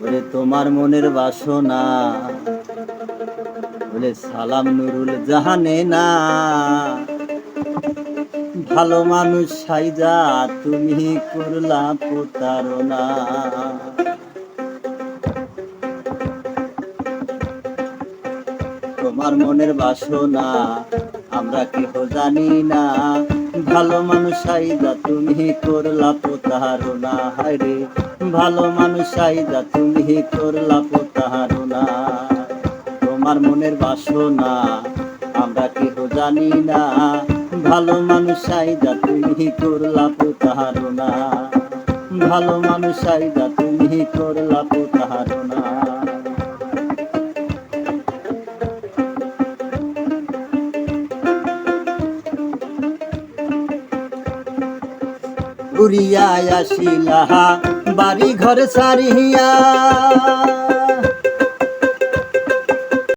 ওরে তোমার মনের বাসনা বলে সালাম নুরুল জাহানে না, ভালো মানুষ সাইজা তুমি করলা প্রতারণা। তোমার মনের বাসনা আমরা কেহ জানি না, ভালো মানুষ সাইজা তুমি করলা প্রতারণা। হায়রে ভালো মানুষ সাইজা তুমি করলা প্রতারণা। তোমার মনের বাসনা আমরা কেহ জানি না, ভালো মানুষ সাইজা তুমি করলা প্রতারণা। ভালো মানুষ সাইজা তুমি করলা প্রতারণা। উড়িয়া আসিলা বাড়ি ঘর সারিয়া,